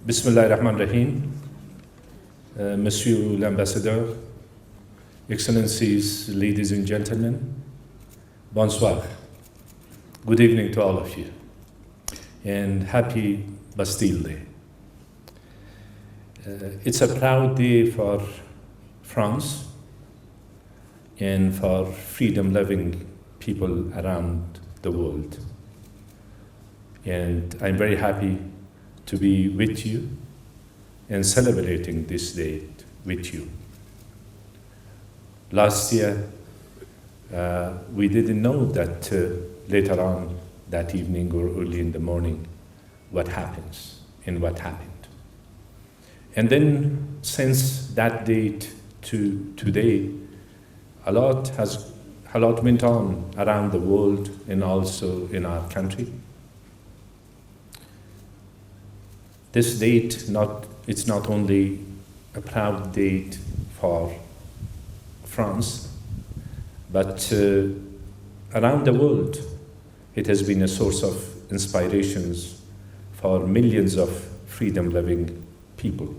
Bismillah ar-Rahman ar-Rahim. Monsieur l'Ambassadeur, Excellencies, ladies and gentlemen, bonsoir. Good evening to all of you, and happy Bastille Day. It's a proud day for France and for freedom-loving people around the world. And I'm very happy to be with you and celebrating this date with you. Last year, we didn't know that later on that evening or early in the morning what happens and what happened. And then since that date to today, a lot went on around the world and also in our country. This date, it's not only a proud date for France, but around the world, it has been a source of inspirations for millions of freedom-loving people.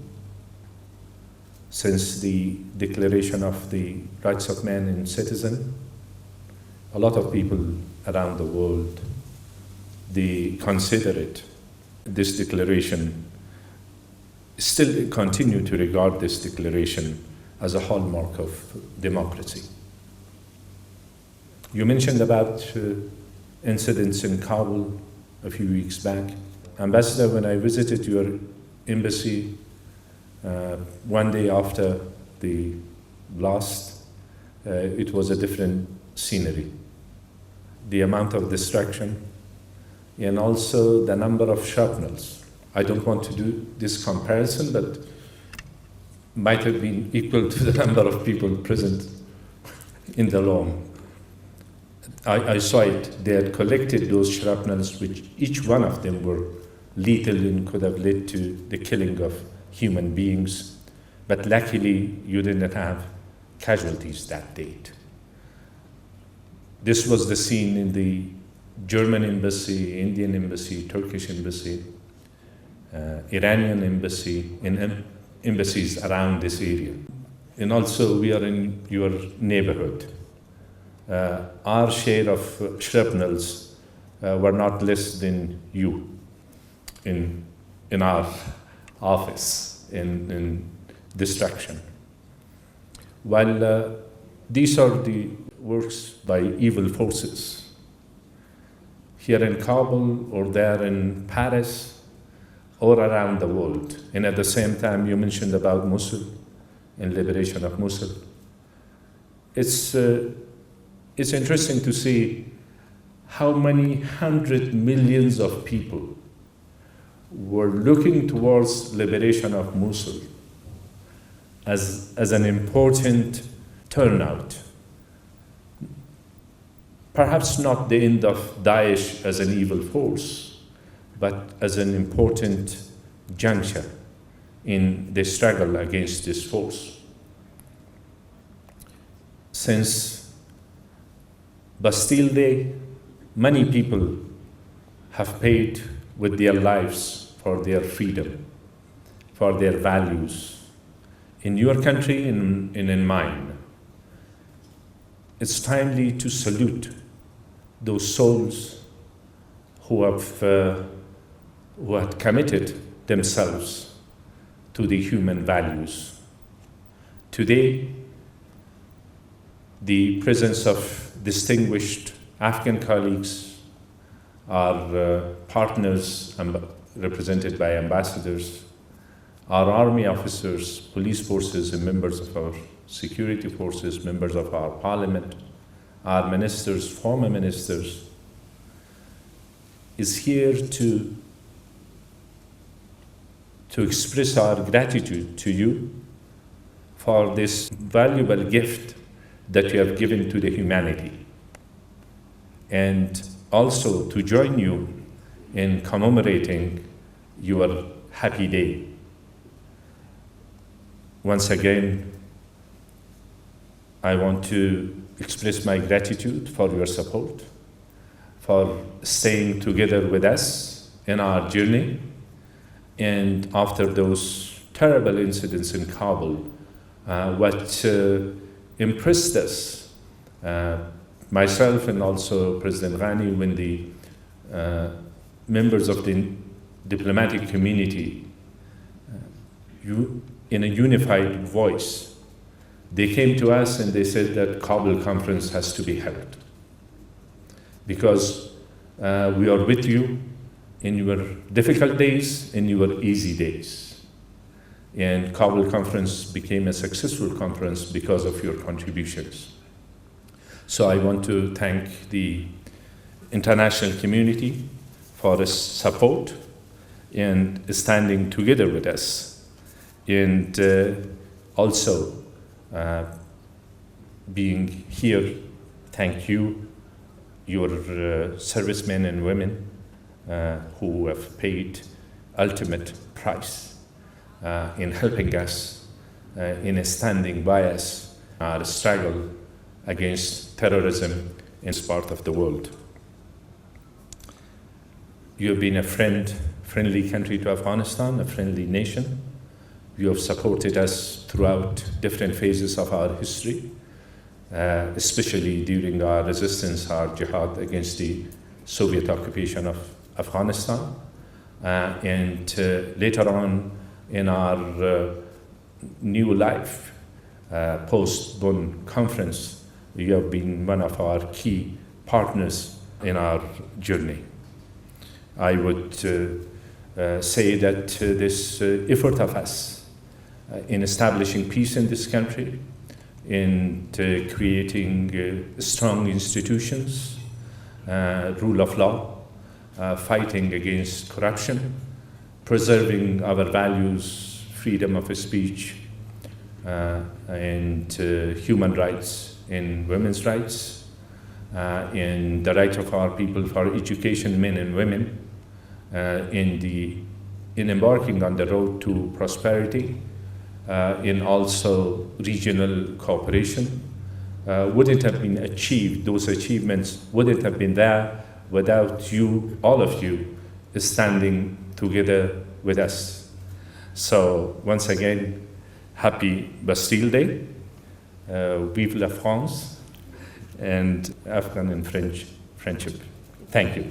Since the Declaration of the Rights of Man and Citizen, a lot of people around the world, they consider it, this declaration, still continue to regard this declaration as a hallmark of democracy. You mentioned about incidents in Kabul a few weeks back. Ambassador, when I visited your embassy one day after the blast, it was a different scenery. The amount of destruction and also the number of shrapnels. I don't want to do this comparison, but might have been equal to the number of people present in the lawn. I saw it. They had collected those shrapnels, which each one of them were lethal and could have led to the killing of human beings. But luckily, you didn't have casualties that date. This was the scene in the German embassy, Indian embassy, Turkish embassy, Iranian embassy, and embassies around this area. And also we are in your neighborhood. Our share of shrapnels were not less than you in our office in destruction. While these are the works by evil forces, here in Kabul or there in Paris or around the world. And at the same time, you mentioned about Mosul and liberation of Mosul. It's interesting to see how many 100 millions of people were looking towards liberation of Mosul as an important turnout. Perhaps not the end of Daesh as an evil force, but as an important juncture in the struggle against this force. Since Bastille Day, many people have paid with their lives for their freedom, for their values, in your country and in mine. It's timely to salute those souls who had committed themselves to the human values. Today, the presence of distinguished Afghan colleagues, our partners represented by ambassadors, our army officers, police forces, and members of our security forces, members of our parliament, our ministers, former ministers, is here to express our gratitude to you for this valuable gift that you have given to the humanity, and also to join you in commemorating your happy day. Once again, I want to express my gratitude for your support, for staying together with us in our journey, And after those terrible incidents in Kabul, what impressed us, myself and also President Ghani, when the members of the diplomatic community, in a unified voice, they came to us and they said that Kabul conference has to be held. Because we are with you in your difficult days, in your easy days. And Kabul conference became a successful conference because of your contributions. So I want to thank the international community for its support and standing together with us. And also being here, thank you, your servicemen and women who have paid ultimate price in helping us, in standing by us, our struggle against terrorism in this part of the world. You have been a friendly country to Afghanistan, a friendly nation. You have supported us throughout different phases of our history, especially during our resistance, our jihad against the Soviet occupation of Afghanistan. And later on in our new life, post-Bonn conference, you have been one of our key partners in our journey. I would say that this effort of us in establishing peace in this country, in creating strong institutions, rule of law, fighting against corruption, preserving our values, freedom of speech, and human rights and women's rights, and the right of our people for education, men and women, in embarking on the road to prosperity, in also regional cooperation, wouldn't have been achieved, those achievements wouldn't have been there without you, all of you, standing together with us. So once again, happy Bastille Day, vive la France, and Afghan and French friendship. Thank you.